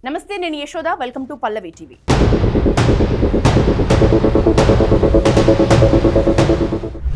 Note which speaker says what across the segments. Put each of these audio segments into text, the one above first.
Speaker 1: నమస్తే, నేను Yashoda. Welcome to Pallavi TV.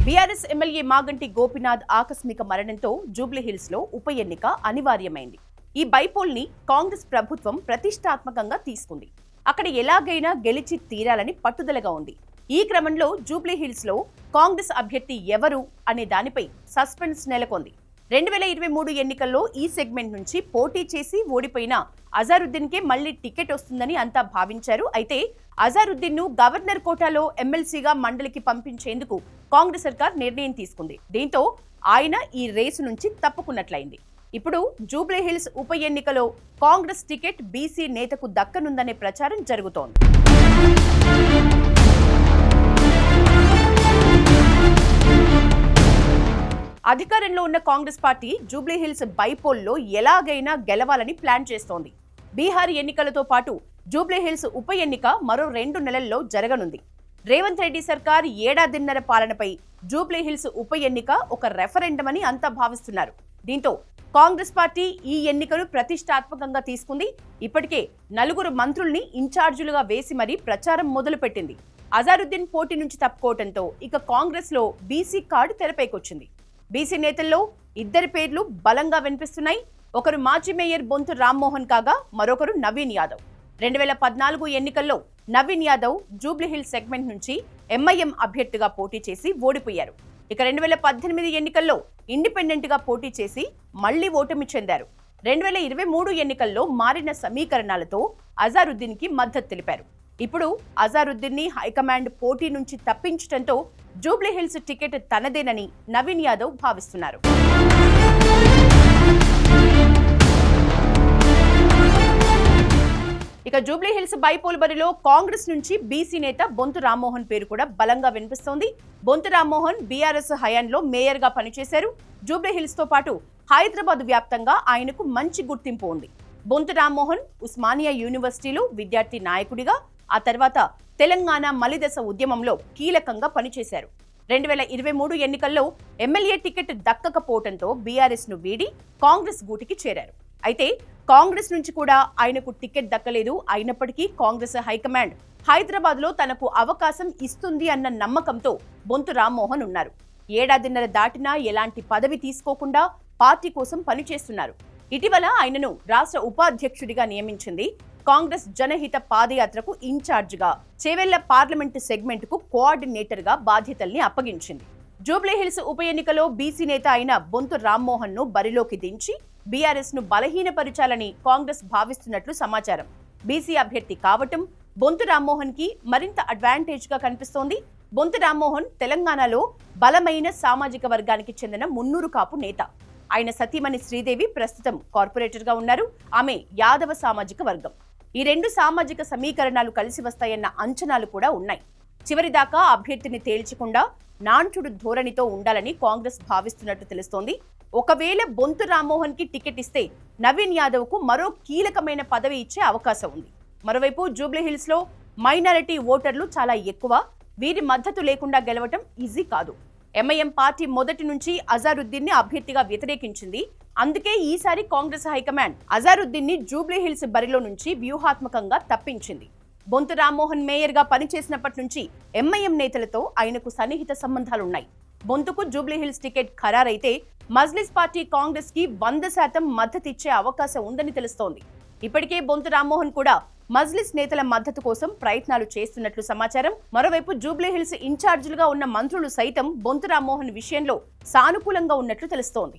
Speaker 1: BRS MLA Maganti Gopinath ఆకస్మిక మరణంతో జూబ్లీహిల్స్ లో ఉప ఎన్నిక అనివార్యమైంది. ఈ బైపోల్ ని కాంగ్రెస్ ప్రభుత్వం ప్రతిష్టాత్మకంగా తీసుకుంది. అక్కడ ఎలాగైనా గెలిచి తీరాలని పట్టుదలగా ఉంది. ఈ క్రమంలో జూబ్లీహిల్స్ లో కాంగ్రెస్ అభ్యర్థి ఎవరు అనే దానిపై సస్పెన్స్ నెలకొంది. 2023 ఎన్నికల్లో ఈ సెగ్మెంట్ నుంచి పోటీ చేసి ఓడిపోయిన అజారుద్దీన్ కే మళ్లీ టికెట్ వస్తుందని అంతా భావించారు. అయితే అజారుద్దీన్ ను గవర్నర్ కోటాలో ఎమ్మెల్సీగా మండలికి పంపించేందుకు కాంగ్రెస్ సర్కార్ నిర్ణయం తీసుకుంది. దీంతో ఆయన ఈ రేసు నుంచి తప్పుకున్నట్లయింది. ఇప్పుడు జూబ్లీహిల్స్ ఉప ఎన్నికలో కాంగ్రెస్ టికెట్ బీసీ నేతకు దక్కనుందనే ప్రచారం జరుగుతోంది. అధికారంలో ఉన్న కాంగ్రెస్ పార్టీ జూబ్లీహిల్స్ బైపోల్లో ఎలాగైనా గెలవాలని ప్లాన్ చేస్తోంది. బీహార్ ఎన్నికలతో పాటు జూబ్లీహిల్స్ ఉప ఎన్నిక మరో 2 నెలల్లో జరగనుంది. రేవంత్ రెడ్డి సర్కార్ ఏడాదిన్నర పాలనపై జూబ్లీహిల్స్ ఉప ఎన్నిక ఒక రెఫరెండం అని అంతా భావిస్తున్నారు. దీంతో కాంగ్రెస్ పార్టీ ఈ ఎన్నికను ప్రతిష్టాత్మకంగా తీసుకుంది. ఇప్పటికే 4 మంత్రుల్ని ఇన్ఛార్జీలుగా వేసి మరీ ప్రచారం మొదలుపెట్టింది. అజారుద్దీన్ పోటీ నుంచి తప్పుకోవడంతో ఇక కాంగ్రెస్ లో బీసీ కార్డు తెరపైకొచ్చింది. బీసీ నేతల్లో 2 పేర్లు బలంగా వినిపిస్తున్నాయి. ఒకరు మాజీ మేయర్ బొంతు రామ్మోహన్ కాగా మరొకరు నవీన్ యాదవ్. 2014 ఎన్నికల్లో నవీన్ యాదవ్ జూబ్లీహిల్స్ సెగ్మెంట్ నుంచి ఎంఐఎం అభ్యర్థిగా పోటీ చేసి ఓడిపోయారు. ఇక 2018 ఎన్నికల్లో ఇండిపెండెంట్ గా పోటీ చేసి మళ్లీ ఓటమి చెందారు. 2023 ఎన్నికల్లో మారిన సమీకరణాలతో అజారుద్దీన్ కి మద్దతు తెలిపారు. ఇప్పుడు అజారుద్దీన్ ని హైకమాండ్ పోటీ నుంచి తప్పించడంతో జూబ్లీహిల్స్ టికెట్ తనదేనని నవీన్ యాదవ్ భావిస్తున్నారు. ఇక జూబ్లీహిల్స్ బైపోల్ బరిలో కాంగ్రెస్ నుంచి బీసీ నేత బొంతు రామ్మోహన్ పేరు కూడా బలంగా వినిపిస్తోంది. బొంతు రామ్మోహన్ బీఆర్ఎస్ హయాంలో మేయర్ గా పనిచేశారు. జూబ్లీహిల్స్ తో పాటు హైదరాబాద్ వ్యాప్తంగా ఆయనకు మంచి గుర్తింపు ఉంది. బొంతు రామ్మోహన్ ఉస్మానియా యూనివర్సిటీలో విద్యార్థి నాయకుడిగా, ఆ తర్వాత తెలంగాణ మలిదశ ఉద్యమంలో కీలకంగా పనిచేశారు. 2023 ఎన్నికల్లో ఎమ్మెల్యే టికెట్ దక్కకపోవడంతో బీఆర్ఎస్ ను వీడి కాంగ్రెస్ గూటికి చేరారు. అయితే కాంగ్రెస్ నుంచి కూడా ఆయనకు టికెట్ దక్కలేదు. అయినప్పటికీ కాంగ్రెస్ హైకమాండ్ హైదరాబాద్ లో తనకు అవకాశం ఇస్తుంది అన్న నమ్మకంతో బొంతు రామ్మోహన్ ఉన్నారు. ఏడాదిన్నర దాటినా ఎలాంటి పదవి తీసుకోకుండా పార్టీ కోసం పనిచేస్తున్నారు. ఇటీవల ఆయనను రాష్ట్ర ఉపాధ్యక్షుడిగా నియమించింది. కాంగ్రెస్ జనహిత పాదయాత్రకు ఇన్ఛార్జిగా, చేవెళ్ల పార్లమెంటు సెగ్మెంట్ కు కోఆర్డినేటర్ గా బాధ్యతల్ని అప్పగించింది. జూబ్లీహిల్స్ ఉప ఎన్నికలో బీసీ నేత అయిన బొంతు రామ్మోహన్ ను బరిలోకి దించి బీఆర్ఎస్ ను బలహీనపరచాలని కాంగ్రెస్ భావిస్తున్నట్లు సమాచారం. బీసీ అభ్యర్థి కావటం బొంతు రామ్మోహన్ కి మరింత అడ్వాంటేజ్ గా కనిపిస్తోంది. బొంతు రామ్మోహన్ తెలంగాణలో బలమైన సామాజిక వర్గానికి చెందిన మున్నూరు కాపు నేత. ఆయన సతీమణి శ్రీదేవి ప్రస్తుతం కార్పొరేటర్ గా ఉన్నారు. ఆమె యాదవ సామాజిక వర్గం. ఈ 2 సామాజిక సమీకరణాలు కలిసి వస్తాయన్న అంచనాలు కూడా ఉన్నాయి. చివరిదాకా అభ్యర్థిని తేల్చకుండా నాంచుడు ధోరణితో ఉండాలని కాంగ్రెస్ భావిస్తున్నట్టు తెలుస్తోంది. ఒకవేళ బొంతు రామ్మోహన్ కి టికెట్ ఇస్తే నవీన్ యాదవ్ కు మరో కీలకమైన పదవి ఇచ్చే అవకాశం ఉంది. మరోవైపు జూబ్లీహిల్స్ లో మైనారిటీ ఓటర్లు చాలా ఎక్కువ. వీరి మద్దతు లేకుండా గెలవటం ఈజీ కాదు. ఎంఐఎం పార్టీ మొదటి నుంచి అజారుద్దీన్ ని అభ్యర్థిగా వ్యతిరేకించింది. అందుకే ఈసారి కాంగ్రెస్ హైకమాండ్ అజారుద్దీన్ ని జూబ్లీహిల్స్ బరిలో నుంచి వ్యూహాత్మకంగా తప్పించింది. బొంతు రామ్మోహన్ మేయర్ గా పనిచేసినప్పటి నుంచి ఎంఐఎం నేతలతో ఆయనకు సన్నిహిత సంబంధాలున్నాయి. బొంతుకు జూబ్లీహిల్స్ టికెట్ ఖరారైతే మజ్లిస్ పార్టీ కాంగ్రెస్ కి 100% మద్దతిచ్చే అవకాశం ఉందని తెలుస్తోంది. ఇప్పటికే బొంతు రామ్మోహన్ కూడా మజ్లిస్ నేతల మద్దతు కోసం ప్రయత్నాలు చేస్తున్నట్లు సమాచారం. మరోవైపు జూబ్లీహిల్స్ ఇన్ఛార్జీలుగా ఉన్న మంత్రులు సైతం బొంతు రామ్మోహన్ విషయంలో సానుకూలంగా ఉన్నట్లు తెలుస్తోంది.